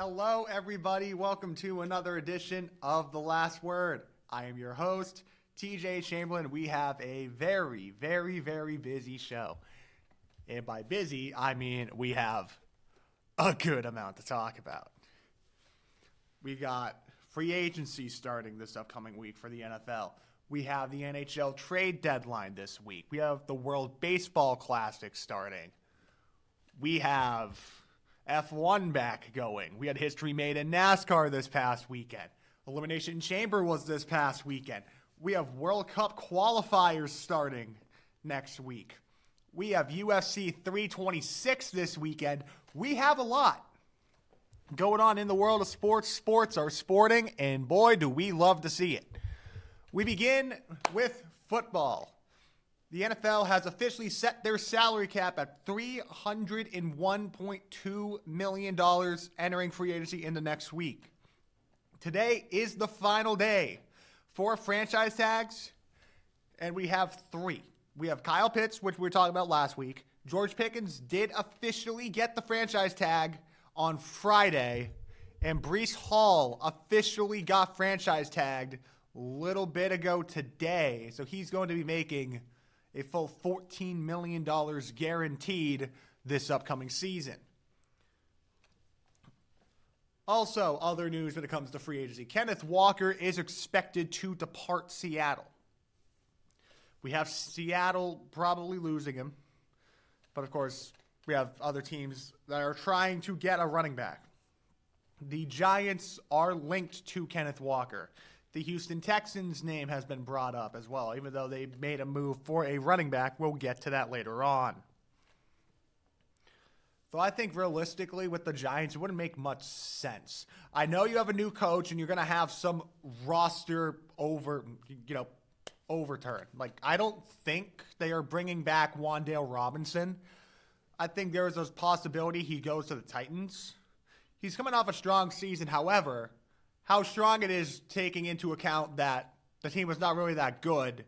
Hello, everybody. Welcome to another edition of The Last Word. I am your host, TJ Chamberlain. We have a very, very, very busy show. And by busy, I mean we have a good amount to talk about. We got free agency starting this upcoming week for the NFL. We have the NHL trade deadline this week. We have the World Baseball Classic starting. We have F1 back going. We had history made in NASCAR this past weekend. Elimination Chamber was this past weekend. We have World Cup qualifiers starting next week. We have UFC 326 this weekend. We have a lot going on in the world of sports. Sports are sporting, and boy, do we love to see it. We begin with football. The NFL has officially set their salary cap at $301.2 million entering free agency in the next week. Today is the final day for franchise tags, and we have three. We have Kyle Pitts, which we were talking about last week. George Pickens did officially get the franchise tag on Friday, and Breece Hall officially got franchise tagged a little bit ago today. So he's going to be making a full $14 million guaranteed this upcoming season. Also, other news when it comes to free agency. Kenneth Walker is expected to depart Seattle. We have Seattle probably losing him. But, of course, we have other teams that are trying to get a running back. The Giants are linked to Kenneth Walker. The Houston Texans' name has been brought up as well, even though they made a move for a running back. We'll get to that later on. So I think realistically with the Giants, it wouldn't make much sense. I know you have a new coach and you're going to have some roster overturn. Like, I don't think they are bringing back Wan'Dale Robinson. I think there is a possibility he goes to the Titans. He's coming off a strong season, however, how strong it is taking into account that the team was not really that good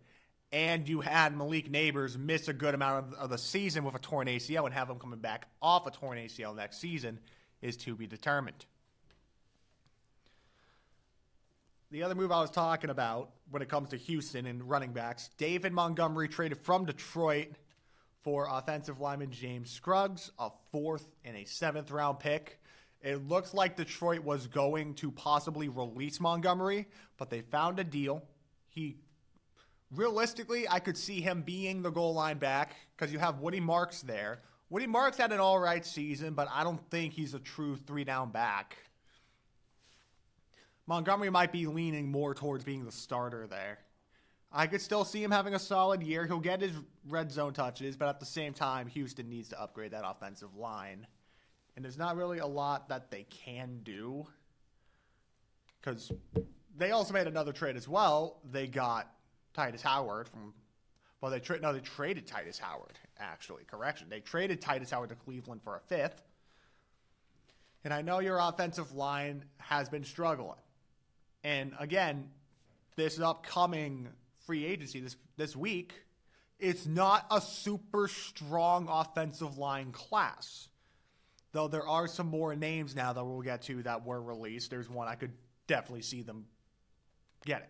and you had Malik Neighbors miss a good amount of the season with a torn ACL and have him coming back off a torn ACL next season is to be determined. The other move I was talking about when it comes to Houston and running backs, David Montgomery traded from Detroit for offensive lineman James Scruggs, a 4th and a 7th round pick. It looks like Detroit was going to possibly release Montgomery, but they found a deal. Realistically, I could see him being the goal line back because you have Woody Marks there. Woody Marks had an all right season, but I don't think he's a true 3-down back. Montgomery might be leaning more towards being the starter there. I could still see him having a solid year. He'll get his red zone touches, but at the same time, Houston needs to upgrade that offensive line. And there's not really a lot that they can do because they also made another trade as well. They got Titus Howard they traded Titus Howard, actually. Correction. They traded Titus Howard to Cleveland for a 5th. And I know your offensive line has been struggling. And again, this upcoming free agency this week, it's not a super strong offensive line class. Though there are some more names now that we'll get to that were released. There's one I could definitely see them getting.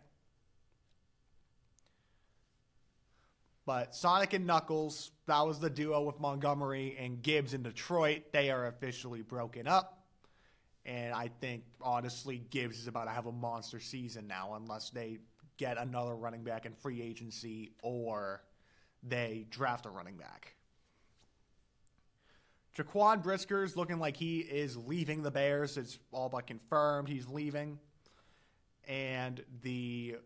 But Sonic and Knuckles, that was the duo with Montgomery and Gibbs in Detroit. They are officially broken up. And I think, honestly, Gibbs is about to have a monster season now unless they get another running back in free agency or they draft a running back. Jaquan Brisker's looking like he is leaving the Bears. It's all but confirmed he's leaving. And the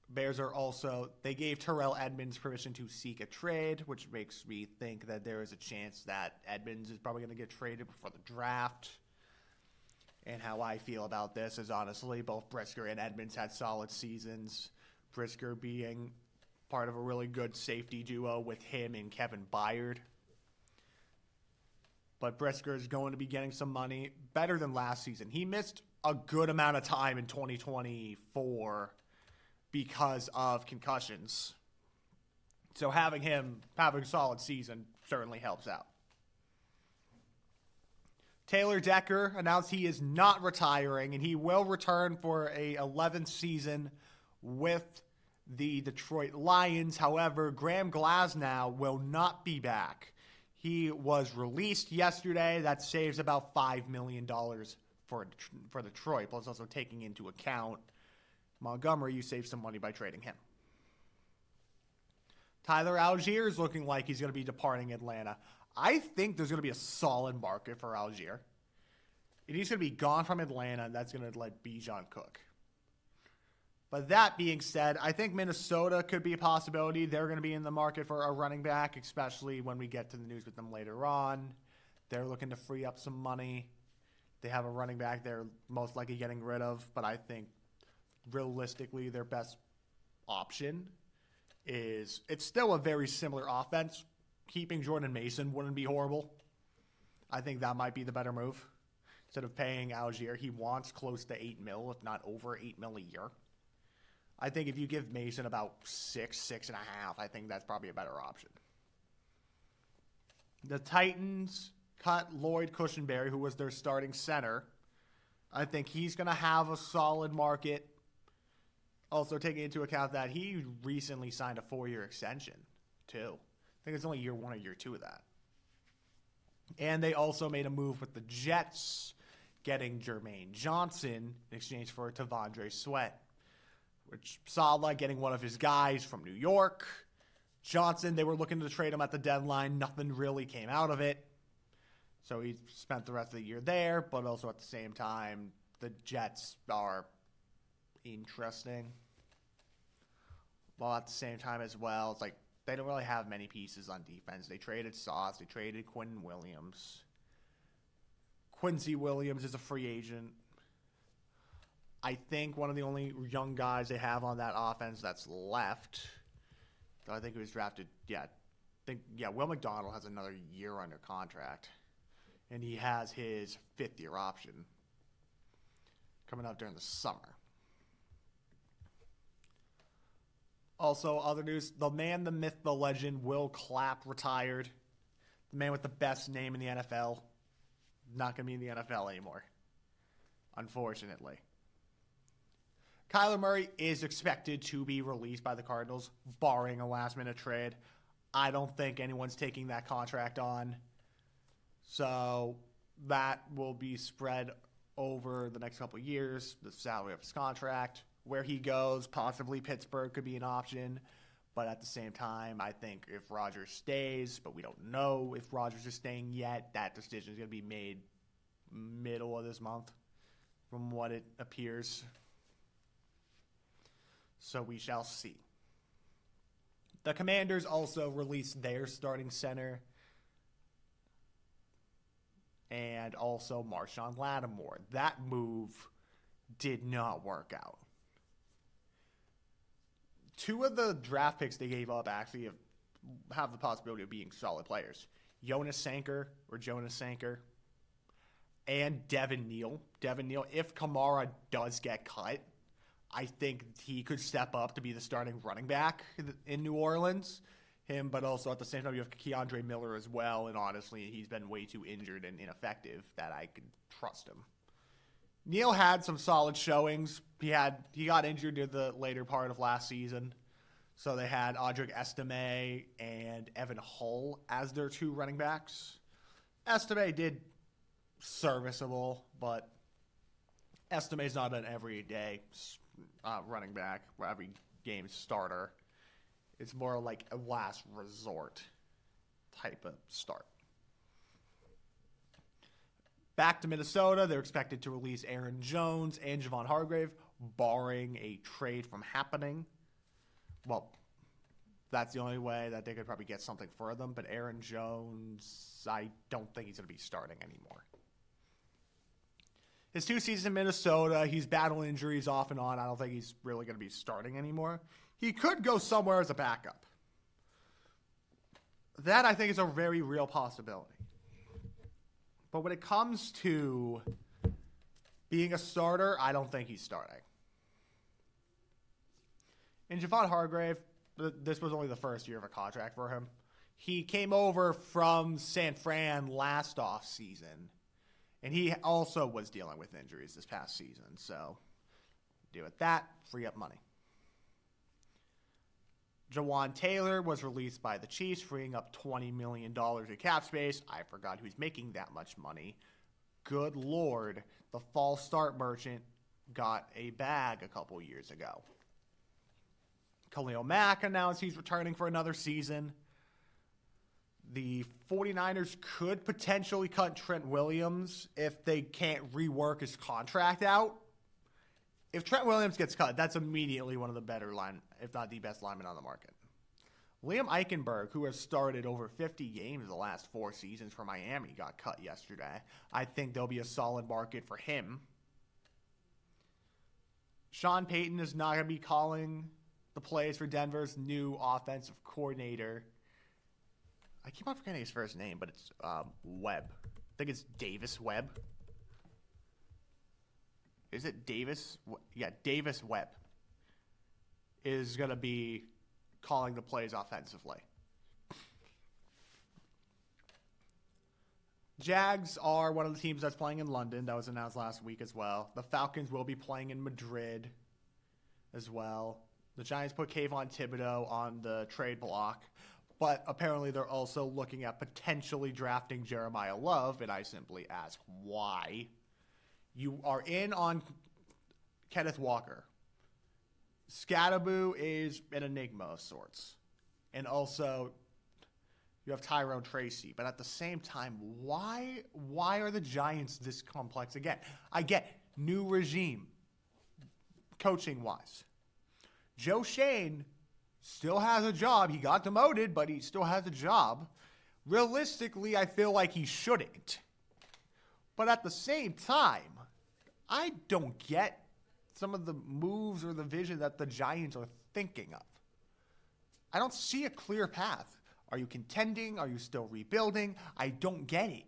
Bears are also, they gave Terrell Edmonds permission to seek a trade, which makes me think that there is a chance that Edmonds is probably going to get traded before the draft. And how I feel about this is honestly both Brisker and Edmonds had solid seasons. Brisker being part of a really good safety duo with him and Kevin Byard. But Brisker is going to be getting some money better than last season. He missed a good amount of time in 2024 because of concussions. So having him having a solid season certainly helps out. Taylor Decker announced he is not retiring, and he will return for a 11th season with the Detroit Lions. However, Graham Glasnow will not be back. He was released yesterday. That saves about $5 million for Detroit, plus also taking into account Montgomery. You save some money by trading him. Tyler Algier is looking like he's going to be departing Atlanta. I think there's going to be a solid market for Algier. And he's going to be gone from Atlanta, and that's going to let Bijan cook. But that being said, I think Minnesota could be a possibility. They're going to be in the market for a running back, especially when we get to the news with them later on. They're looking to free up some money. They have a running back they're most likely getting rid of, but I think realistically their best option is, it's still a very similar offense. Keeping Jordan Mason wouldn't be horrible. I think that might be the better move. Instead of paying Algier, he wants close to $8 million, if not over $8 million a year. I think if you give Mason about 6.5, I think that's probably a better option. The Titans cut Lloyd Cushenberry, who was their starting center. I think he's going to have a solid market. Also taking into account that he recently signed a 4-year extension, too. I think it's only year 1 or year 2 of that. And they also made a move with the Jets, getting Jermaine Johnson in exchange for Tavondre Sweat, which Saleh getting one of his guys from New York. Johnson, they were looking to trade him at the deadline. Nothing really came out of it. So he spent the rest of the year there, but also at the same time, the Jets are interesting. Well, at the same time as well, it's like they don't really have many pieces on defense. They traded Sauce. They traded Quentin Williams. Quincy Williams is a free agent. I think one of the only young guys they have on that offense that's left, I think he was drafted, Will McDonald has another year under contract. And he has his 5th-year option coming up during the summer. Also, other news, the man, the myth, the legend, Will Clapp retired. The man with the best name in the NFL. Not going to be in the NFL anymore, unfortunately. Kyler Murray is expected to be released by the Cardinals, barring a last-minute trade. I don't think anyone's taking that contract on. So that will be spread over the next couple of years, the salary of his contract. Where he goes, possibly Pittsburgh could be an option. But at the same time, I think if Rodgers stays, but we don't know if Rodgers is staying yet, that decision is going to be made middle of this month from what it appears. So we shall see. The Commanders also released their starting center and also Marshawn Lattimore. That move did not work out. 2 of the draft picks they gave up actually have the possibility of being solid players. Jonas Sanker and Devin Neal. Devin Neal, if Kamara does get cut, I think he could step up to be the starting running back in New Orleans. Him, but also at the same time, you have Keandre Miller as well, and honestly, he's been way too injured and ineffective that I could trust him. Neal had some solid showings. He got injured near the later part of last season, so they had Audric Estime and Evan Hull as their 2 running backs. Estime did serviceable, but Estime's not an everyday running back, every game starter. It's more like a last resort type of start. Back to Minnesota, they're expected to release Aaron Jones and Javon Hargrave, barring a trade from happening. Well, that's the only way that they could probably get something for them. But Aaron Jones, I don't think he's going to be starting anymore. His 2 seasons in Minnesota, he's battling injuries off and on. I don't think he's really going to be starting anymore. He could go somewhere as a backup. That, I think, is a very real possibility. But when it comes to being a starter, I don't think he's starting. And Javon Hargrave, this was only the first year of a contract for him. He came over from San Fran last offseason And he also was dealing with injuries this past season. So do with that, free up money. Jawan Taylor was released by the Chiefs, freeing up $20 million in cap space. I forgot who's making that much money. Good Lord, the false start merchant got a bag a couple years ago. Khalil Mack announced he's returning for another season. The 49ers could potentially cut Trent Williams if they can't rework his contract out. If Trent Williams gets cut, that's immediately one of the better if not the best lineman on the market. Liam Eichenberg, who has started over 50 games the last 4 seasons for Miami, got cut yesterday. I think there'll be a solid market for him. Sean Payton is not going to be calling the plays for Denver's new offensive coordinator. I keep on forgetting his first name, but it's Webb. I think it's Davis Webb. Is it Davis? Yeah, Davis Webb is going to be calling the plays offensively. Jags are one of the teams that's playing in London. That was announced last week as well. The Falcons will be playing in Madrid as well. The Giants put Kayvon Thibodeau on the trade block, but apparently they're also looking at potentially drafting Jeremiah Love, and I simply ask why. You are in on Kenneth Walker. Scatterboo is an enigma of sorts. And also, you have Tyrone Tracy. But at the same time, why are the Giants this complex again? I get new regime, coaching-wise. Joe Shane still has a job. He got demoted, but he still has a job. Realistically, I feel like he shouldn't. But at the same time, I don't get some of the moves or the vision that the Giants are thinking of. I don't see a clear path. Are you contending? Are you still rebuilding? I don't get it.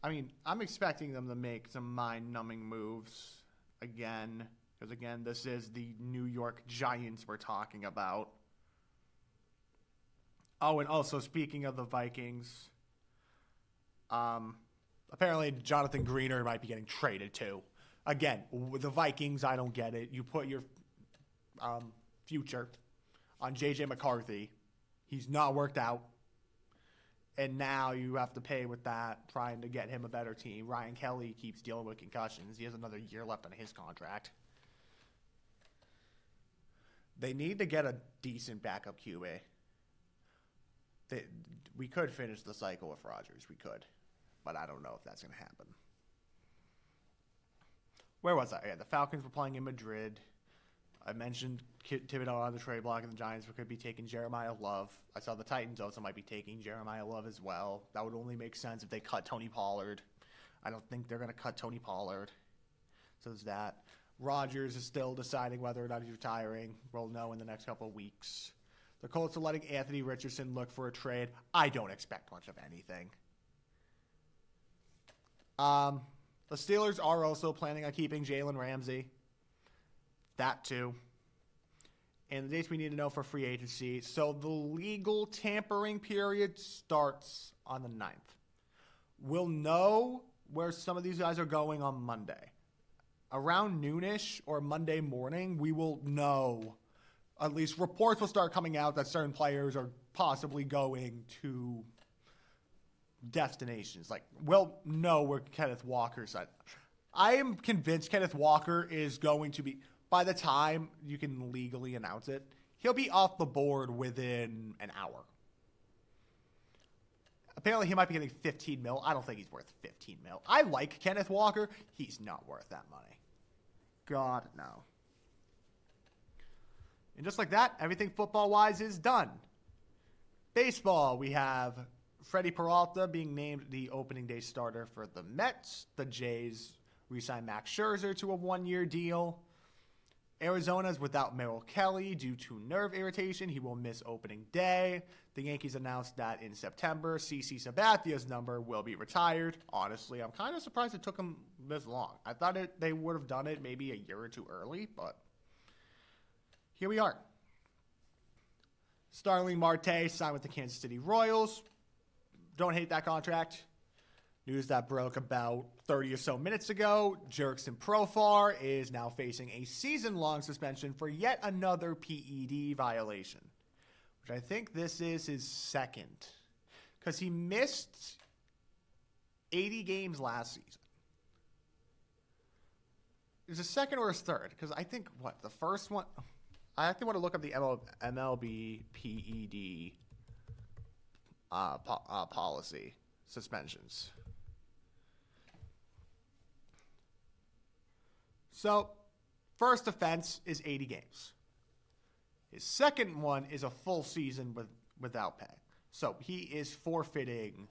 I mean, I'm expecting them to make some mind-numbing moves again. Because, again, this is the New York Giants we're talking about. Oh, and also, speaking of the Vikings, apparently Jonathan Greener might be getting traded too. Again, with the Vikings, I don't get it. You put your future on J.J. McCarthy. He's not worked out. And now you have to pay with that, trying to get him a better team. Ryan Kelly keeps dealing with concussions. He has another year left on his contract. They need to get a decent backup QB. We could finish the cycle with Rodgers. We could. But I don't know if that's going to happen. Where was I? Yeah, the Falcons were playing in Madrid. I mentioned Thibodeau on the trade block, and the Giants could be taking Jeremiah Love. I saw the Titans also might be taking Jeremiah Love as well. That would only make sense if they cut Tony Pollard. I don't think they're going to cut Tony Pollard. So there's that. Rodgers is still deciding whether or not he's retiring. We'll know in the next couple of weeks. The Colts are letting Anthony Richardson look for a trade. I don't expect much of anything. The Steelers are also planning on keeping Jalen Ramsey. That too. And the dates we need to know for free agency. So the legal tampering period starts on the 9th. We'll know where some of these guys are going on Monday. Around noonish or Monday morning, we will know. At least reports will start coming out that certain players are possibly going to destinations. Like, we'll know where Kenneth Walker's at. I am convinced Kenneth Walker is going to be, by the time you can legally announce it, he'll be off the board within an hour. Apparently, he might be getting $15 million. I don't think he's worth $15 million. I like Kenneth Walker. He's not worth that money. God, no. And just like that, everything football-wise is done. Baseball, we have Freddie Peralta being named the opening day starter for the Mets. The Jays re-signed Max Scherzer to a 1-year deal. Arizona's without Merrill Kelly due to nerve irritation. He will miss opening day. The Yankees announced that in September, CeCe Sabathia's number will be retired. Honestly, I'm kind of surprised it took him this long. I thought they would have done it maybe a year or two early, but here we are. Starling Marte signed with the Kansas City Royals. Don't hate that contract. News that broke about 30 or so minutes ago, Jurickson Profar is now facing a season-long suspension for yet another PED violation, which I think this is his second, because he missed 80 games last season. Is his second or his third? Because I think, the first one... I actually want to look up the MLB PED policy suspensions. So, first offense is 80 games. His second one is a full season without pay. So, he is forfeiting...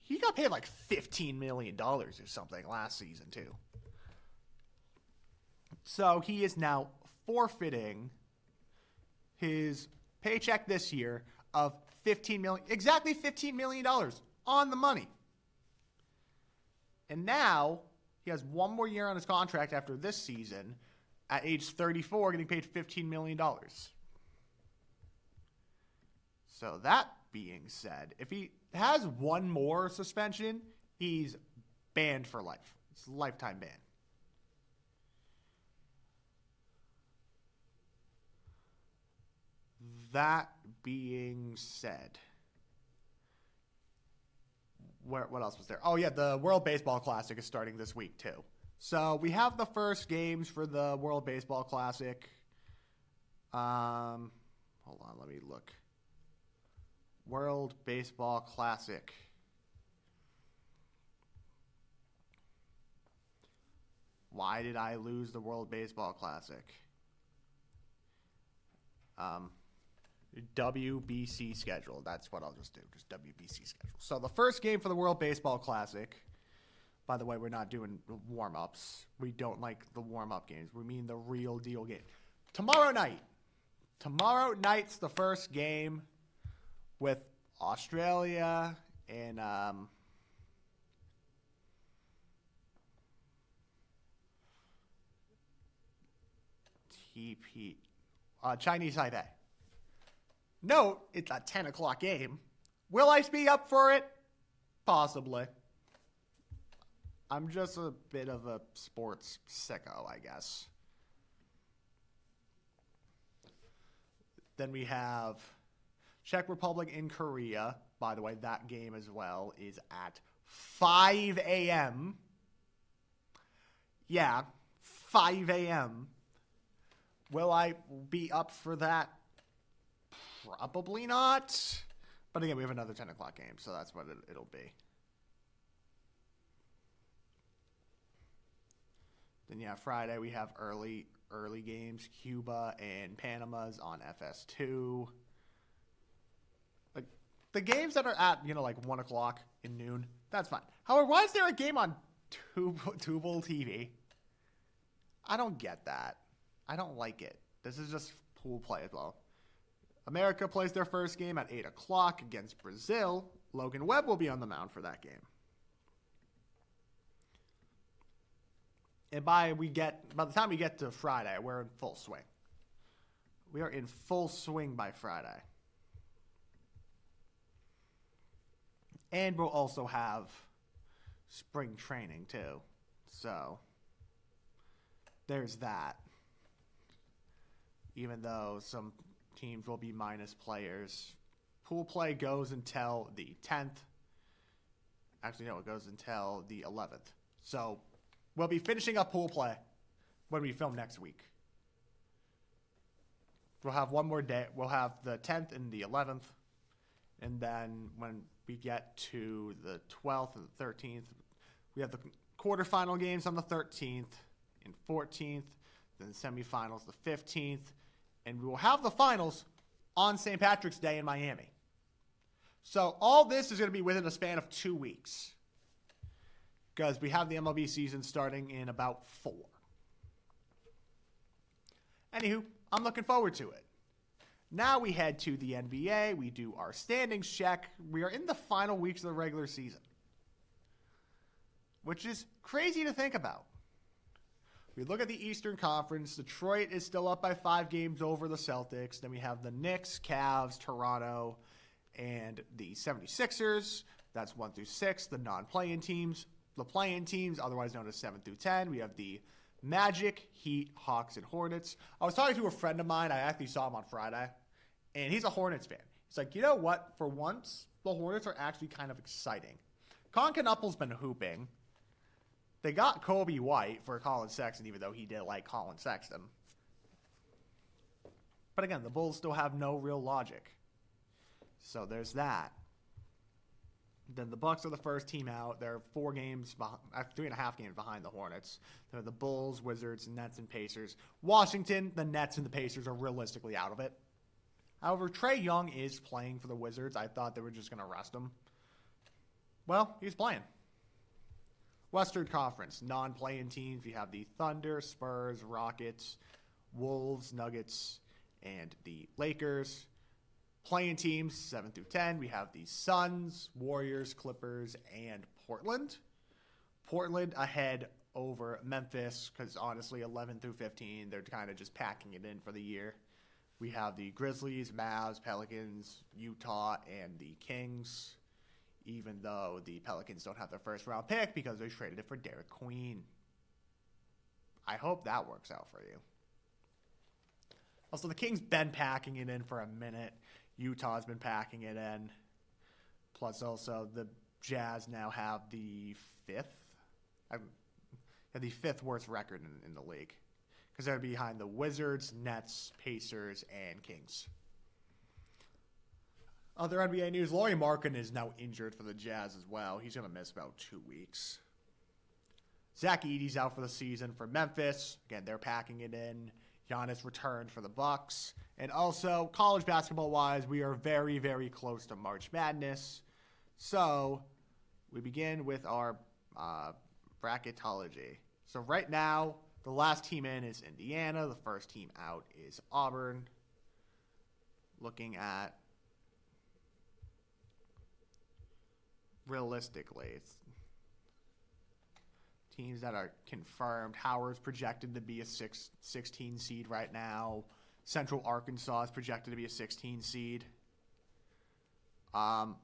He got paid like $15 million or something last season, too. So, he is now forfeiting his paycheck this year of exactly $15 million on the money. And now he has one more year on his contract after this season at age 34, getting paid $15 million. So that being said, if he has one more suspension, he's banned for life. It's a lifetime ban. That being said, what else was there? Oh, yeah, the World Baseball Classic is starting this week, too. So we have the first games for the World Baseball Classic. Hold on, let me look. World Baseball Classic. Why did I lose the World Baseball Classic? WBC schedule. That's what I'll just do. Just WBC schedule. So the first game for the World Baseball Classic, by the way, we're not doing warm-ups. We don't like the warm-up games. We mean the real deal game. Tomorrow night. Tomorrow night's the first game with Australia and Chinese Taipei. Note, it's a 10 o'clock game. Will I be up for it? Possibly. I'm just a bit of a sports sicko, I guess. Then we have Czech Republic and Korea. By the way, that game as well is at 5 a.m. Yeah, 5 a.m. Will I be up for that? Probably not. But again, we have another 10 o'clock game, so that's what it'll be. Then, yeah, Friday we have early games. Cuba and Panama's on FS2. Like, the games that are at, like 1 o'clock in noon, that's fine. However, why is there a game on Tubal TV? I don't get that. I don't like it. This is just pool play as well. America plays their first game at 8 o'clock against Brazil. Logan Webb will be on the mound for that game. And by the time we get to Friday, we're in full swing. We are in full swing by Friday. And we'll also have spring training too. So there's that. Even though some teams will be minus players. Pool play goes until the 10th. Actually, no, it goes until the 11th. So we'll be finishing up pool play when we film next week. We'll have one more day. We'll have the 10th and the 11th. And then when we get to the 12th and the 13th, we have the quarterfinal games on the 13th and 14th. Then the semifinals the 15th. And we will have the finals on St. Patrick's Day in Miami. So all this is going to be within a span of 2 weeks. Because we have the MLB season starting in about 4. Anywho, I'm looking forward to it. Now we head to the NBA. We do our standings check. We are in the final weeks of the regular season. Which is crazy to think about. We look at the Eastern Conference. Detroit is still up by 5 games over the Celtics. Then we have the Knicks, Cavs, Toronto, and the 76ers. That's 1 through 6, the non-play-in teams. The play-in teams, otherwise known as 7 through 10, we have the Magic, Heat, Hawks, and Hornets. I was talking to a friend of mine. I actually saw him on Friday, and he's a Hornets fan. He's like, you know what? For once, the Hornets are actually kind of exciting. Concanuple's been hooping. They got Kobe White for Colin Sexton, even though he did like Colin Sexton. But again, the Bulls still have no real logic. So there's that. Then the Bucks are the first team out. They're 4 games, 3.5 games behind the Hornets. They're the Bulls, Wizards, Nets, and Pacers. Washington, the Nets, and the Pacers are realistically out of it. However, Trae Young is playing for the Wizards. I thought they were just going to rest him. Well, he's playing. Western Conference, non-play-in teams. We have the Thunder, Spurs, Rockets, Wolves, Nuggets, and the Lakers. Play-in teams, 7 through 10, we have the Suns, Warriors, Clippers, and Portland. Portland ahead over Memphis because, honestly, 11 through 15, they're kind of just packing it in for the year. We have the Grizzlies, Mavs, Pelicans, Utah, and the Kings, even though the Pelicans don't have their first-round pick because they traded it for Derek Queen. I hope that works out for you. Also, the Kings been packing it in for a minute. Utah's been packing it in. Plus, also, the Jazz now have the fifth worst record in the league. Because they're behind the Wizards, Nets, Pacers, and Kings. Other NBA news, Lauri Markkanen is now injured for the Jazz as well. He's going to miss about 2 weeks. Zach Edey's out for the season for Memphis. Again, they're packing it in. Giannis returned for the Bucks. And also, college basketball-wise, we are very, very close to March Madness. So, we begin with our bracketology. So, right now, the last team in is Indiana. The first team out is Auburn. Looking at, realistically, it's teams that are confirmed. Howard's projected to be a 16 seed right now. Central Arkansas is projected to be a 16 seed. I'm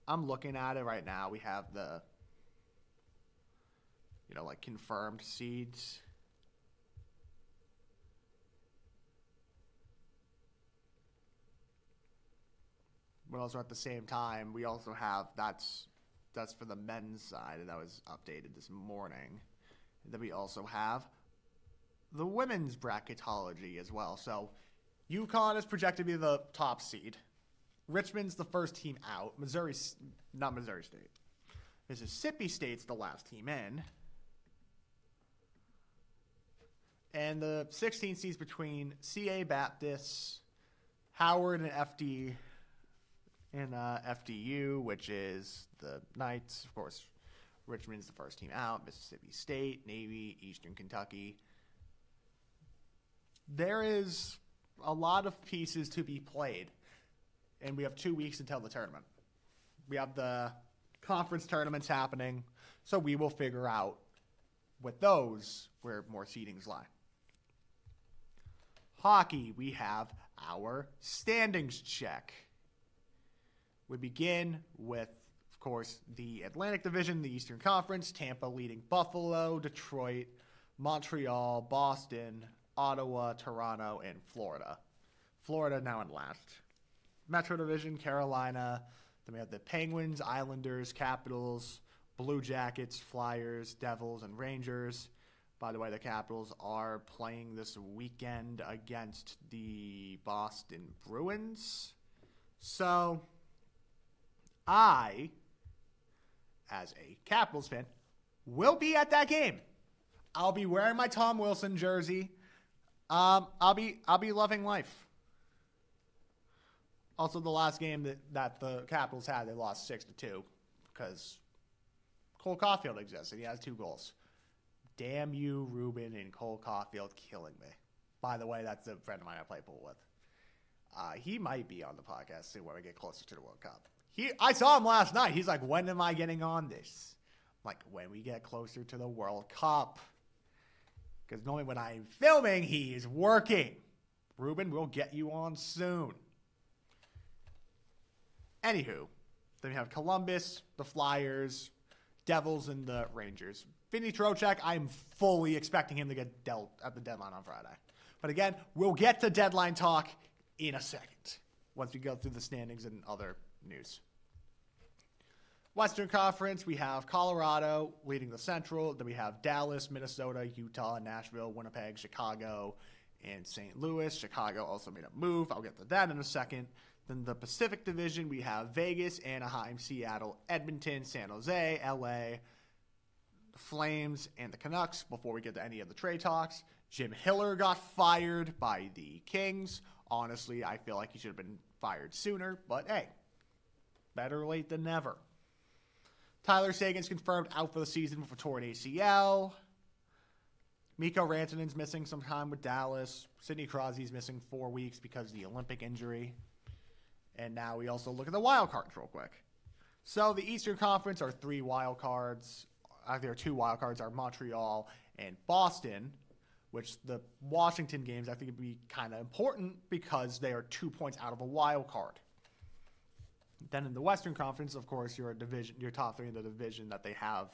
looking at it right now. We have the, confirmed seeds. But also at the same time, we also have, that's for the men's side, and that was updated this morning. And then we also have the women's bracketology as well. So UConn is projected to be the top seed. Richmond's the first team out. Not Missouri State. Mississippi State's the last team in. And the 16 seeds between CA Baptist, Howard, and FDU, which is the Knights. Of course, Richmond's the first team out. Mississippi State, Navy, Eastern Kentucky. There is a lot of pieces to be played, and we have 2 weeks until the tournament. We have the conference tournaments happening, so we will figure out with those where more seedings lie. Hockey, we have our standings check. We begin with, of course, the Atlantic Division, the Eastern Conference, Tampa leading Buffalo, Detroit, Montreal, Boston, Ottawa, Toronto, and Florida. Florida now in last. Metro Division, Carolina. Then we have the Penguins, Islanders, Capitals, Blue Jackets, Flyers, Devils, and Rangers. By the way, the Capitals are playing this weekend against the Boston Bruins. So, I, as a Capitals fan, will be at that game. I'll be wearing my Tom Wilson jersey. I'll be loving life. Also, the last game that the Capitals had, they lost 6-2 because Cole Caulfield exists and he has 2 goals. Damn you, Ruben and Cole Caulfield, killing me. By the way, that's a friend of mine I play pool with. He might be on the podcast soon when we get closer to the World Cup. I saw him last night. He's like, when am I getting on this? I'm like, when we get closer to the World Cup. Because normally when I'm filming, he is working. Ruben, we'll get you on soon. Anywho, then we have Columbus, the Flyers, Devils, and the Rangers. Vinny Trocheck, I'm fully expecting him to get dealt at the deadline on Friday. But again, we'll get to deadline talk in a second once we go through the standings and other news. Western Conference, we have Colorado leading the Central. Then we have Dallas, Minnesota, Utah, Nashville, Winnipeg, Chicago, and St. Louis. Chicago also made a move. I'll get to that in a second. Then the Pacific Division, we have Vegas, Anaheim, Seattle, Edmonton, San Jose, LA, the Flames, and the Canucks. Before we get to any of the trade talks, Jim Hiller got fired by the Kings. Honestly, I feel like he should have been fired sooner, but hey, better late than never. Tyler Seguin's confirmed out for the season with a torn ACL. Mikko Rantanen's missing some time with Dallas. Sidney Crosby's missing 4 weeks because of the Olympic injury. And now we also look at the wild cards real quick. So the Eastern Conference are 3 wild cards. There are 2 wild cards are Montreal and Boston, which the Washington games I think would be kind of important because they are 2 points out of a wild card. Then in the Western Conference, of course, your top 3 in the division that they have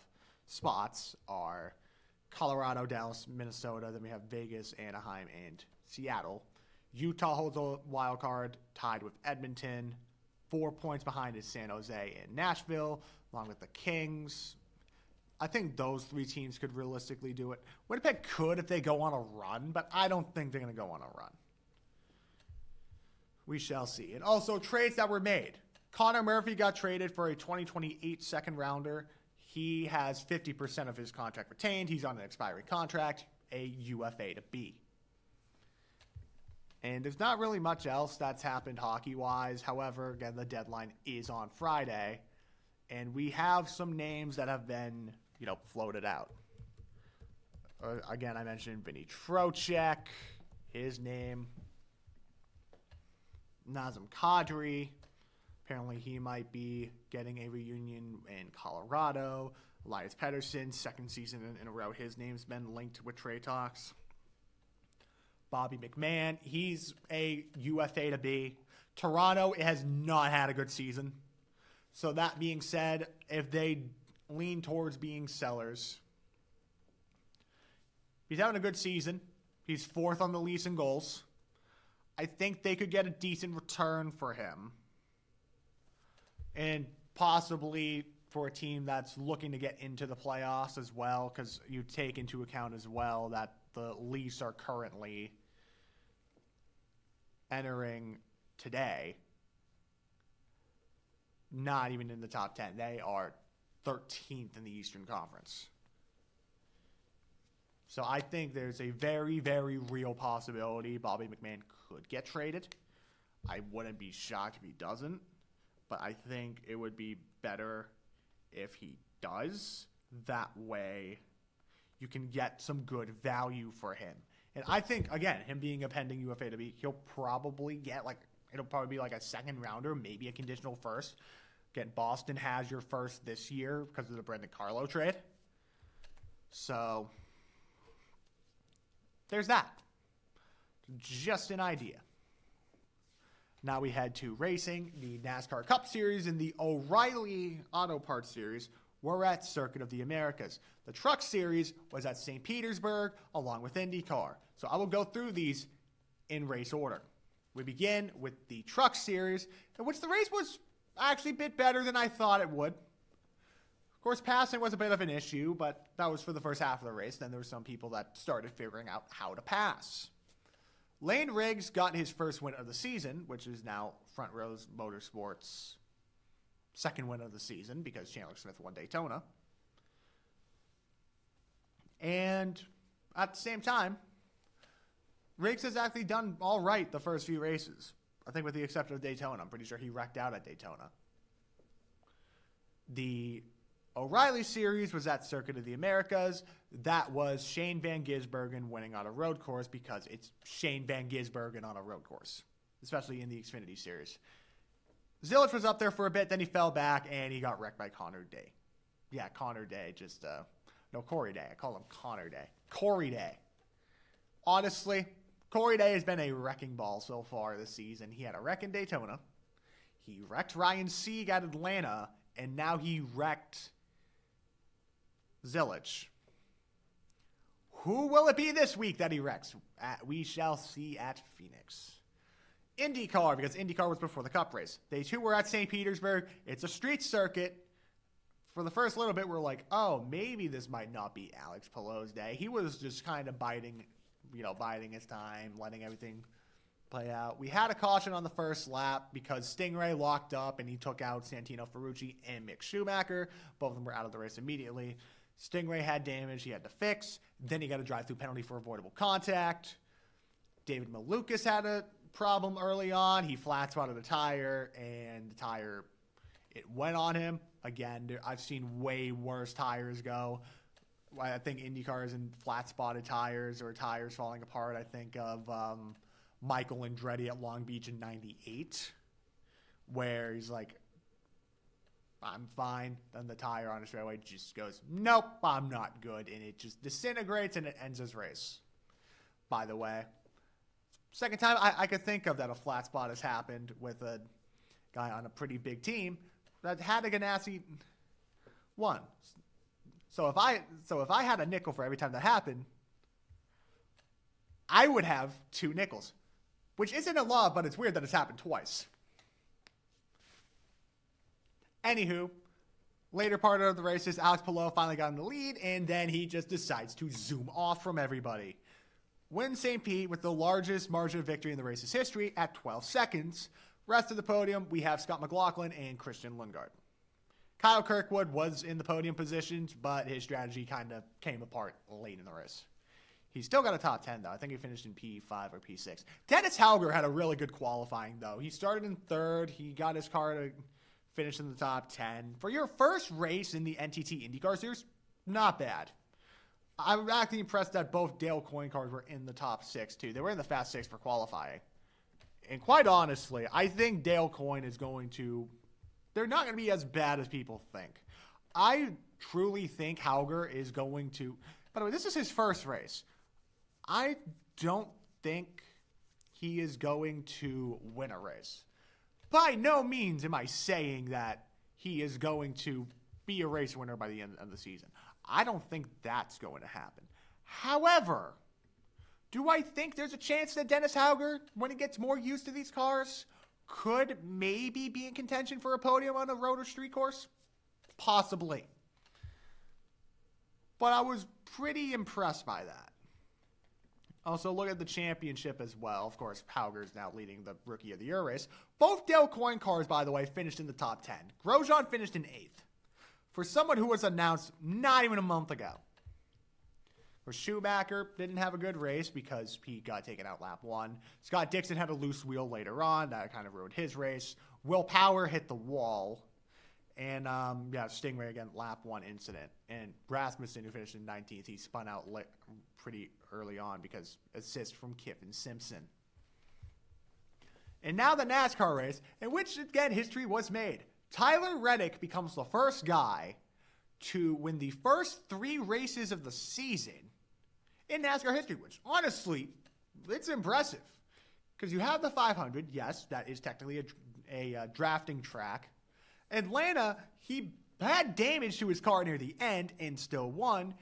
spots are Colorado, Dallas, Minnesota. Then we have Vegas, Anaheim, and Seattle. Utah holds a wild card, tied with Edmonton. 4 points behind is San Jose and Nashville, along with the Kings. I think those 3 teams could realistically do it. Winnipeg could if they go on a run, but I don't think they're going to go on a run. We shall see. And also, trades that were made. Connor Murphy got traded for a 2028 second rounder. He has 50% of his contract retained. He's on an expiring contract, a UFA to B. And there's not really much else that's happened hockey-wise. However, again, the deadline is on Friday. And we have some names that have been, floated out. Again, I mentioned Vinny Trocheck, his name. Nazem Kadri. Apparently, he might be getting a reunion in Colorado. Elias Pettersson, second season in a row. His name's been linked with trade talks. Bobby McMahon, he's a UFA to B. Toronto has not had a good season. So that being said, if they lean towards being sellers, he's having a good season. He's 4th on the lease in goals. I think they could get a decent return for him. And possibly for a team that's looking to get into the playoffs as well, because you take into account as well that the Leafs are currently entering today not even in the top 10. They are 13th in the Eastern Conference. So I think there's a very, very real possibility Bobby McMahon could get traded. I wouldn't be shocked if he doesn't, but I think it would be better if he does. That way you can get some good value for him. And I think, again, him being a pending UFA to be, he'll probably get it'll probably be like a second rounder, maybe a conditional first. Again, Boston has your first this year because of the Brendan Carlo trade. So there's that. Just an idea. Now we head to racing, the NASCAR Cup Series and the O'Reilly Auto Parts Series were at Circuit of the Americas. The Truck Series was at St. Petersburg along with IndyCar. So I will go through these in race order. We begin with the Truck Series, in which the race was actually a bit better than I thought it would. Of course, passing was a bit of an issue, but that was for the first half of the race. Then there were some people that started figuring out how to pass. Lane Riggs got his first win of the season, which is now Front Row's Motorsports' second win of the season because Chandler Smith won Daytona. And at the same time, Riggs has actually done all right the first few races. I think with the exception of Daytona. I'm pretty sure he wrecked out at Daytona. The O'Reilly Series was at Circuit of the Americas. That was Shane Van Gisbergen winning on a road course because it's Shane Van Gisbergen on a road course, especially in the Xfinity Series. Zillich was up there for a bit, then he fell back, and he got wrecked by Connor Day. Yeah, Connor Day, Corey Day. I call him Connor Day. Corey Day. Honestly, Corey Day has been a wrecking ball so far this season. He had a wreck in Daytona. He wrecked Ryan Sieg at Atlanta, and now he wrecked Zilich. Who will it be this week that he wrecks? We shall see at Phoenix. IndyCar, because IndyCar was before the Cup race. They too were at St. Petersburg. It's a street circuit. For the first little bit, we're like, oh, maybe this might not be Alex Palou's day. He was just kind of biding his time, letting everything play out. We had a caution on the first lap because Stingray locked up and he took out Santino Ferrucci and Mick Schumacher. Both of them were out of the race immediately. Stingray had damage he had to fix. Then he got a drive-through penalty for avoidable contact. David Malukas had a problem early on. He flat spotted a tire, and the tire, it went on him. Again, I've seen way worse tires go. I think IndyCars and flat-spotted tires or tires falling apart. I think of Michael Andretti at Long Beach in 98, where he's like, I'm fine. Then the tire on the straightaway just goes, nope, I'm not good. And it just disintegrates and it ends his race. By the way, second time I could think of that a flat spot has happened with a guy on a pretty big team that had a Ganassi won. So if I had a nickel for every time that happened, I would have 2 nickels, which isn't a law, but it's weird that it's happened twice. Anywho, later part of the races, Alex Palou finally got in the lead, and then he just decides to zoom off from everybody. Wins St. Pete with the largest margin of victory in the race's history at 12 seconds. Rest of the podium, we have Scott McLaughlin and Christian Lundgaard. Kyle Kirkwood was in the podium positions, but his strategy kind of came apart late in the race. He's still got a top 10, though. I think he finished in P5 or P6. Dennis Hauger had a really good qualifying, though. He started in 3rd. He got his car to finish in the top 10. For your first race in the NTT IndyCar Series, not bad. I'm actually impressed that both Dale Coyne cars were in the top 6, too. They were in the Fast 6 for qualifying. And quite honestly, I think Dale Coyne is going to... They're not going to be as bad as people think. I truly think Hauger is going to... By the way, this is his first race. I don't think he is going to win a race. By no means am I saying that he is going to be a race winner by the end of the season. I don't think that's going to happen. However, do I think there's a chance that Dennis Hauger, when he gets more used to these cars, could maybe be in contention for a podium on a road or street course? Possibly. But I was pretty impressed by that. Also, look at the championship as well. Of course, Hauger's now leading the Rookie of the Year race. Both Dale Coyne cars, by the way, finished in the top 10. Grosjean finished in 8th. For someone who was announced not even a month ago. For Schumacher, didn't have a good race because he got taken out lap 1. Scott Dixon had a loose wheel later on. That kind of ruined his race. Will Power hit the wall. And, Stingray again, lap 1 incident. And Rasmussen, who finished in 19th, he spun out pretty early on because assist from Kiffin Simpson. And now the NASCAR race, in which, again, history was made. Tyler Reddick becomes the first guy to win the first 3 races of the season in NASCAR history, which, honestly, it's impressive. Because you have the 500, yes, that is technically a drafting track. Atlanta, he had damage to his car near the end and still won.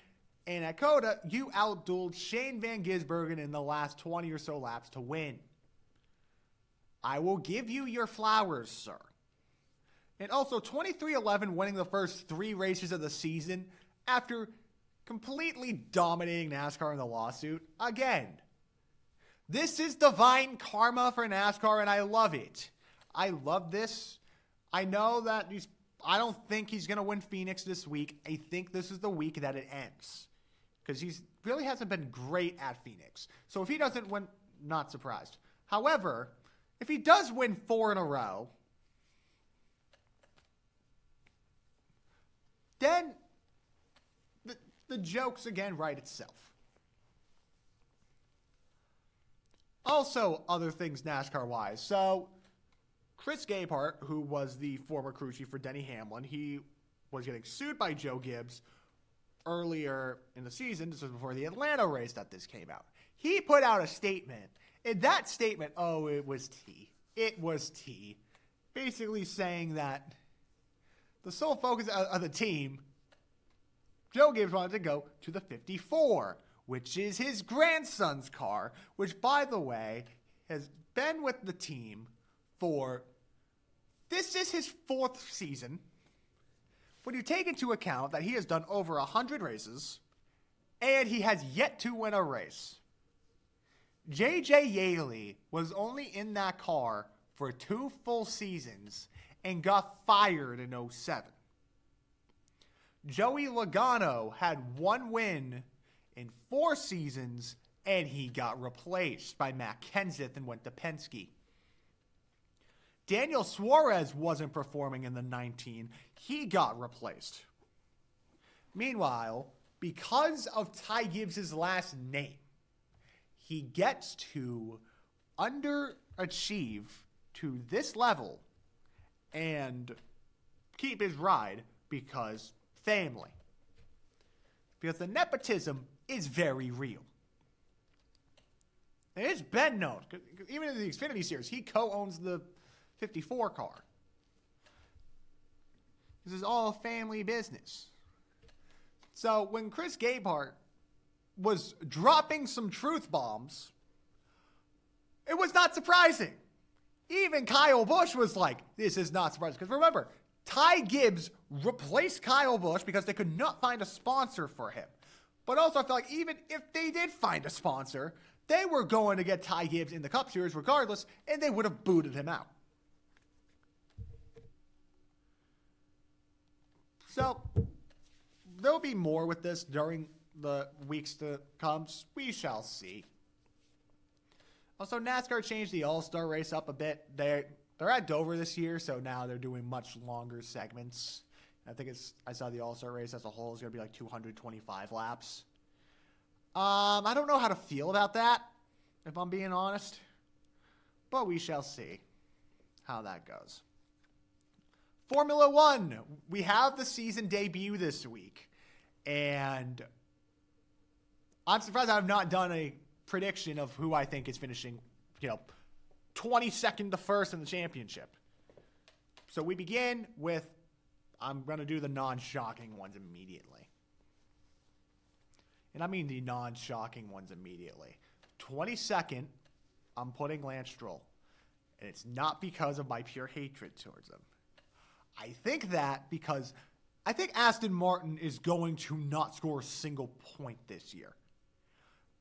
And at Coda, you outdueled Shane Van Gisbergen in the last 20 or so laps to win. I will give you your flowers, sir. And also, 23-11 winning the first 3 races of the season after completely dominating NASCAR in the lawsuit. Again, this is divine karma for NASCAR, and I love it. I love this. I know that I don't think he's going to win Phoenix this week. I think this is the week that it ends. Because he really hasn't been great at Phoenix. So if he doesn't win, not surprised. However, if he does win 4 in a row, then the joke's again right itself. Also, other things NASCAR-wise. So, Chris Gabehart, who was the former crew chief for Denny Hamlin, he was getting sued by Joe Gibbs earlier in the season. This was before the Atlanta race that this came out. He put out a statement. In that statement, it was tea. It was tea. basically saying that the sole focus of the team, Joe Gibbs wanted to go to the 54, which is his grandson's car, which, by the way, has been with the team for, this is his 4th season. When you take into account that he has done over 100 races, and he has yet to win a race. J.J. Yaley was only in that car for 2 full seasons and got fired in 2007. Joey Logano had 1 win in 4 seasons, and he got replaced by Matt Kenseth and went to Penske. Daniel Suarez wasn't performing in the 19. He got replaced. Meanwhile, because of Ty Gibbs' last name, he gets to underachieve to this level and keep his ride because family. Because the nepotism is very real. And it's been known, even in the Xfinity Series, he co-owns the 54 car. This is all family business. So when Chris Gabehart was dropping some truth bombs, it was not surprising. Even Kyle Busch was like, this is not surprising. Because remember, Ty Gibbs replaced Kyle Busch because they could not find a sponsor for him. But also I feel like even if they did find a sponsor, they were going to get Ty Gibbs in the Cup Series regardless, and they would have booted him out. So there'll be more with this during the weeks to come. We shall see. Also, NASCAR changed the All-Star race up a bit. They're at Dover this year, so now they're doing much longer segments. I saw the All-Star race as a whole is going to be like 225 laps. I don't know how to feel about that, if I'm being honest. But we shall see how that goes. Formula One. We have the season debut this week. And I'm surprised I have not done a prediction of who I think is finishing, 22nd to 1st in the championship. So we begin with, I'm going to do the non-shocking ones immediately. And I mean the non-shocking ones immediately. 22nd, I'm putting Lance Stroll. And it's not because of my pure hatred towards him. I think that because I think Aston Martin is going to not score a single point this year.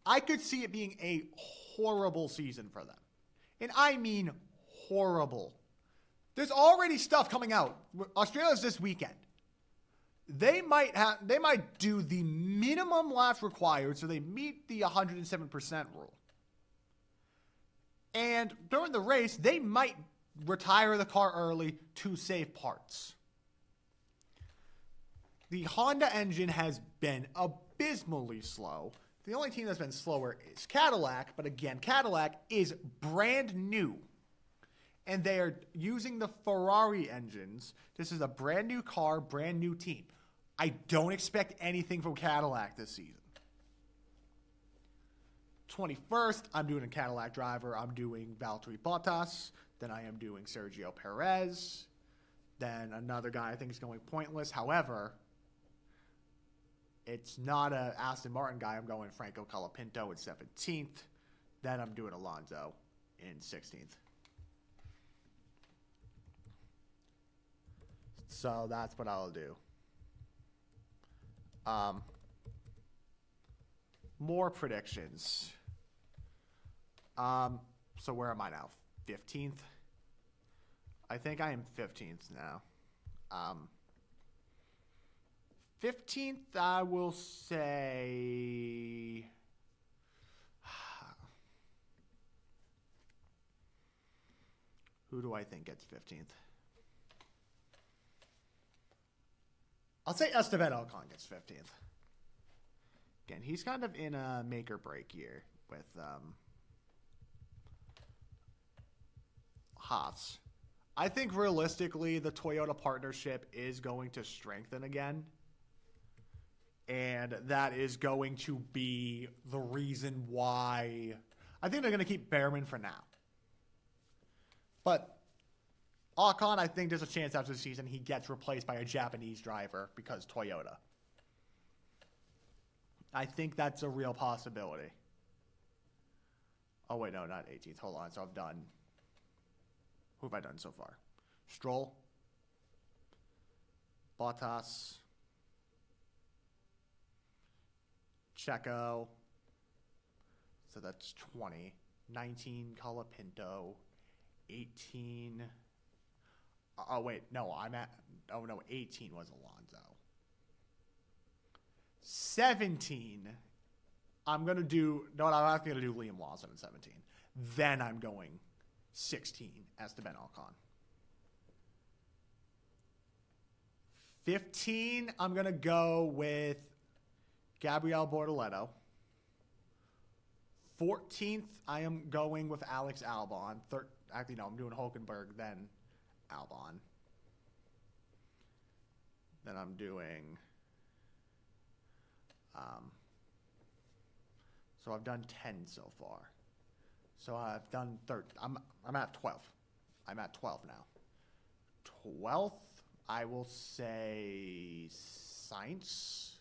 I could see it being a horrible season for them. And I mean horrible. There's already stuff coming out. Australia's this weekend. They might do the minimum laps required so they meet the 107% rule. And during the race, they might retire the car early to save parts. The Honda engine has been abysmally slow. The only team that's been slower is Cadillac, but again, Cadillac is brand new. And they are using the Ferrari engines. This is a brand new car, brand new team. I don't expect anything from Cadillac this season. 21st, I'm doing a Cadillac driver. I'm doing Valtteri Bottas. Then I am doing Sergio Perez. Then another guy I think is going pointless. However, it's not a Aston Martin guy. I'm going Franco Colapinto at 17th. Then I'm doing Alonso in 16th. So that's what I'll do. More predictions. So where am I now? 15th? I think I am 15th now. 15th, I will say... Who do I think gets 15th? I'll say Esteban Ocon gets 15th. Again, he's kind of in a make or break year with Haas. I think realistically the Toyota partnership is going to strengthen again. And that is going to be the reason why I think they're going to keep Behrman for now. But Ocon, I think there's a chance after the season he gets replaced by a Japanese driver because Toyota. I think that's a real possibility. Oh, wait, no, not 18th. Hold on. So I've done... Who have I done so far? Stroll. Bottas. Checo. So that's 20. 19, Colapinto. 18... Oh, wait, no, 18 was Alonso. 17, I'm not going to do Liam Lawson in 17. Then I'm going 16, Esteban Ocon. 15, I'm going to go with Gabriel Bortoleto. 14th, I am going with Alex Albon. Actually, no, I'm doing Hulkenberg, then Albon. Then I'm doing... so I've done 10 so far. So I've done 13. I'm at 12. I'm at 12 now. 12th, I will say Sainz.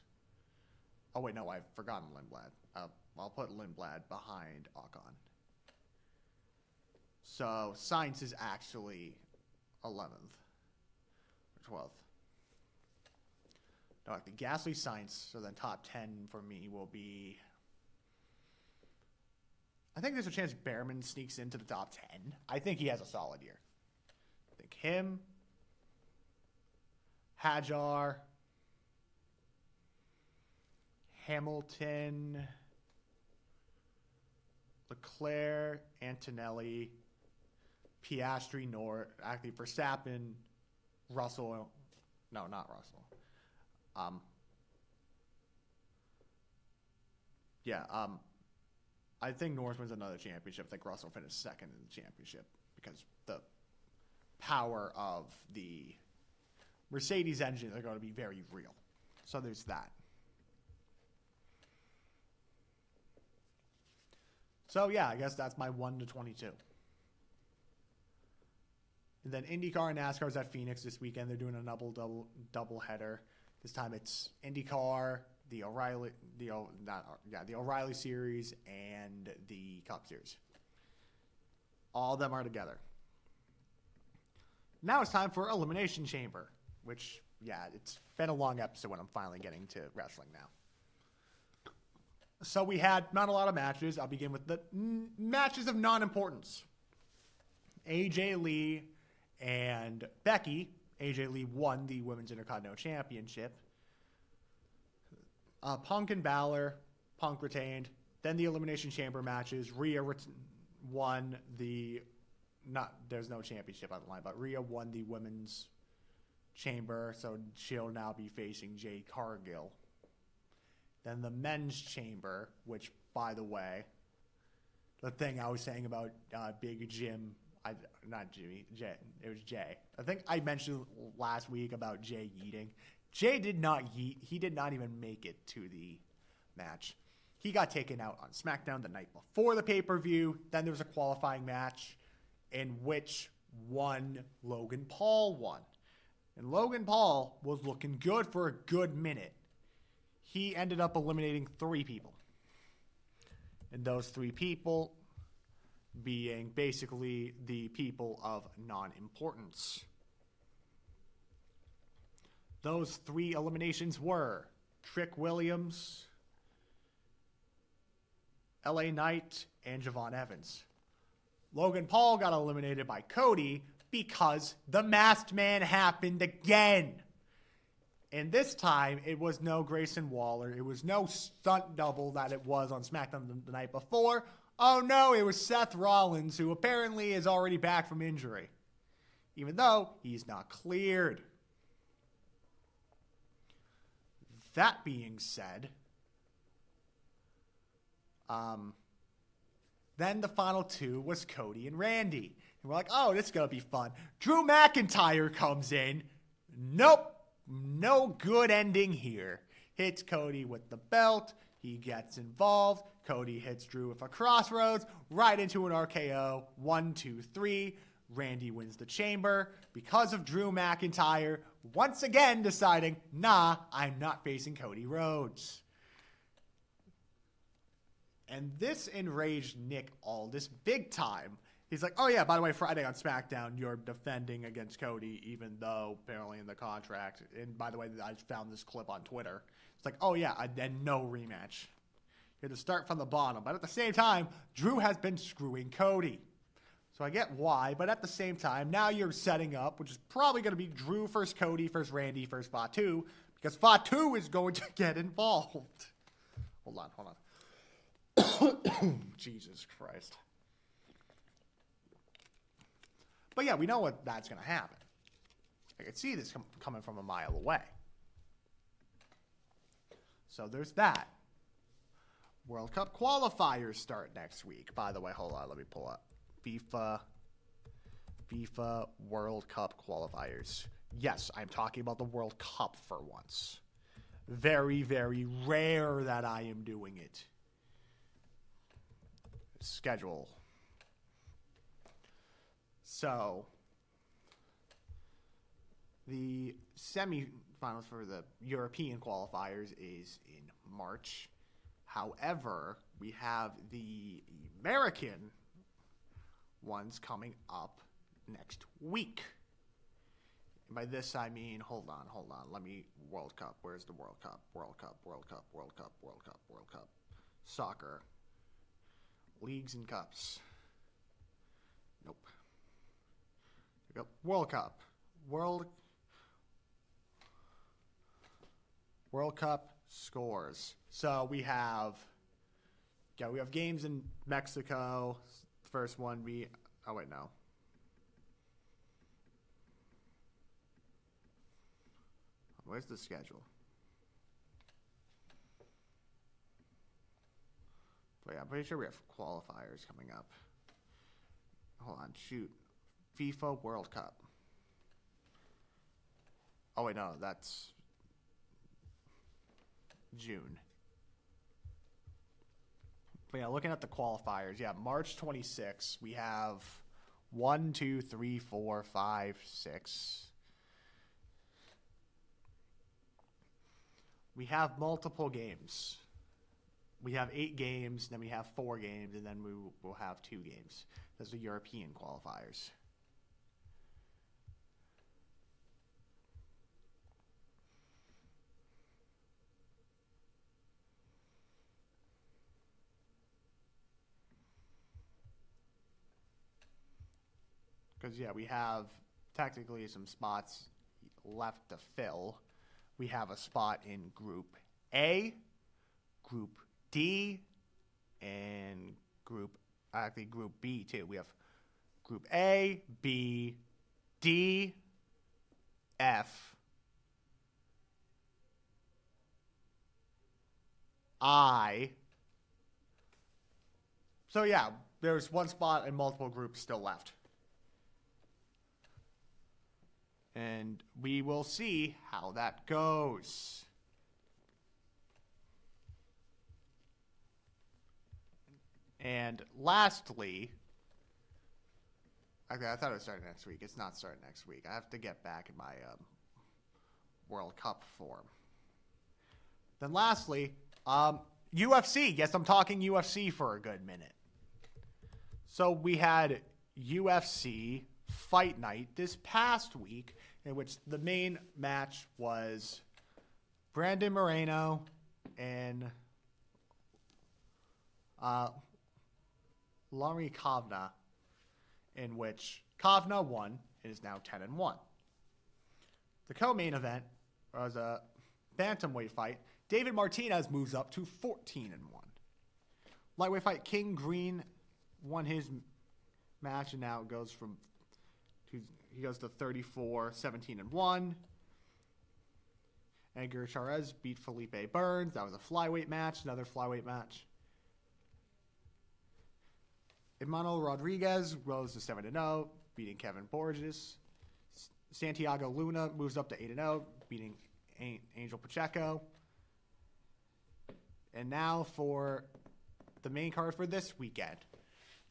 Oh, wait, no, I've forgotten Lindblad. I'll put Lindblad behind Ocon. So Sainz is actually 11th or 12th. No, the Gasly, Sainz, so then top 10 for me will be... I think there's a chance Behrman sneaks into the top 10. I think he has a solid year. I think him, Hadjar, Hamilton, Leclerc, Antonelli, Piastri, actually Verstappen, Russell. No, not Russell. I think Norris wins another championship. I think Russell finished second in the championship because the power of the Mercedes engines are going to be very real. So there's that. So yeah, I guess that's my 1 to 22. And then IndyCar and NASCAR is at Phoenix this weekend. They're doing a double header. This time it's IndyCar, the O'Reilly Series, and the Cup Series. All of them are together. Now it's time for Elimination Chamber, which, it's been a long episode when I'm finally getting to wrestling now. So we had not a lot of matches. I'll begin with the matches of non-importance. AJ Lee and Becky. AJ Lee won the Women's Intercontinental Championship. Punk and Balor. Punk retained. Then the Elimination Chamber matches. Rhea won the... There's no championship on the line, but Rhea won the Women's Chamber, so she'll now be facing Jade Cargill. Then the Men's Chamber, which, by the way, the thing I was saying about Big Jim... not Jimmy, Jay. It was Jay. I think I mentioned last week about Jay yeeting. Jay did not yeet. He did not even make it to the match. He got taken out on SmackDown the night before the pay-per-view. Then there was a qualifying match in which Logan Paul won. And Logan Paul was looking good for a good minute. He ended up eliminating 3 people. And those 3 people... being basically the people of non-importance. Those 3 eliminations were Trick Williams, LA Knight, and Javon Evans. Logan Paul got eliminated by Cody because the Masked Man happened again. And this time, it was no Grayson Waller. It was no stunt double that it was on SmackDown the night before. Oh no, it was Seth Rollins, who apparently is already back from injury, even though he's not cleared. That being said, then the final 2 was Cody and Randy. And we're like, oh, this is going to be fun. Drew McIntyre comes in. Nope, no good ending here. Hits Cody with the belt. He gets involved. Cody hits Drew with a crossroads right into an RKO. 1, 2, 3. Randy wins the chamber because of Drew McIntyre once again deciding, nah, I'm not facing Cody Rhodes. And this enraged Nick Aldis big time. He's like, oh yeah, by the way, Friday on SmackDown, you're defending against Cody, even though apparently in the contract. And by the way, I found this clip on Twitter. It's like, oh yeah, and no rematch. You had to start from the bottom. But at the same time, Drew has been screwing Cody. So I get why, but at the same time, now you're setting up, which is probably going to be Drew first Cody, first Randy, first Fatu, because Fatu is going to get involved. Hold on. Jesus Christ. But yeah, we know that's going to happen. I could see this coming from a mile away. So there's that. World Cup qualifiers start next week. By the way, hold on, let me pull up. FIFA World Cup qualifiers. Yes, I'm talking about the World Cup for once. Very, very rare that I am doing it. Schedule. So, the semifinals for the European qualifiers is in March. However, we have the American ones coming up next week. And by this I mean, hold on. Let me, World Cup. Where's the World Cup? World Cup. Soccer. Leagues and cups. Nope. There we go. World Cup. World Cup scores. So we have games in Mexico. First one no. Where's the schedule? But yeah, I'm pretty sure we have qualifiers coming up. Hold on, shoot. FIFA World Cup. Oh wait, no, that's June. But yeah, looking at the qualifiers, March 26th, we have 1, 2, 3, 4, 5, 6. We have multiple games. We have 8 games, then we have 4 games, and then we will have 2 games. Those are European qualifiers. Because, we have technically some spots left to fill. We have a spot in Group A, Group D, and Group B, too. We have Group A, B, D, F, I. So, there's one spot and multiple groups still left. And we will see how that goes. And lastly, I thought it was starting next week. It's not starting next week. I have to get back in my World Cup form. Then lastly, UFC. Yes, I'm talking UFC for a good minute. So we had UFC Fight Night this past week, in which the main match was Brandon Moreno and Laurie Kavna, in which Kavna won and is now 10-1. The co-main event was a bantamweight fight. David Martinez moves up to 14-1. Lightweight fight, King Green won his match and now goes he goes to 34, 17-1. Edgar Chairez beat Felipe Burns. That was a flyweight match, another flyweight match. Emmanuel Rodriguez rose to 7-0, beating Kevin Borges. Santiago Luna moves up to 8-0, beating Angel Pacheco. And now for the main card for this weekend.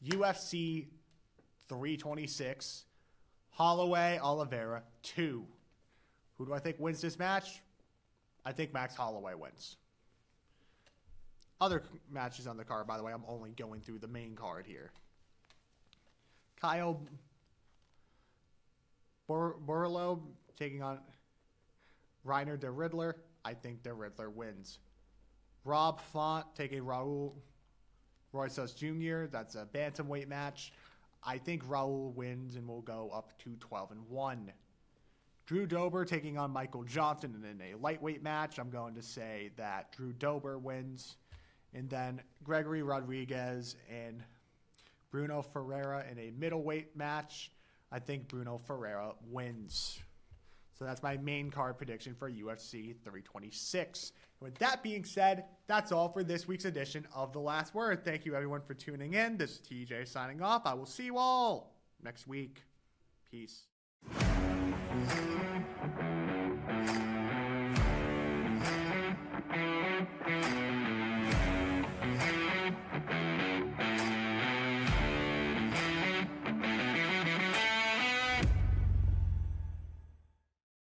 UFC 326. Holloway, Oliveira, 2. Who do I think wins this match? I think Max Holloway wins. Other matches on the card, by the way, I'm only going through the main card here. Kyle Borlow taking on Reiner de Riddler. I think de Riddler wins. Rob Font taking Raul Royces Jr. That's a bantamweight match. I think Raul wins and will go up to 12-1. Drew Dober taking on Michael Johnson in a lightweight match. I'm going to say that Drew Dober wins. And then Gregory Rodriguez and Bruno Ferreira in a middleweight match. I think Bruno Ferreira wins. So that's my main card prediction for UFC 326. With that being said, that's all for this week's edition of The Last Word. Thank you, everyone, for tuning in. This is TJ signing off. I will see you all next week. Peace.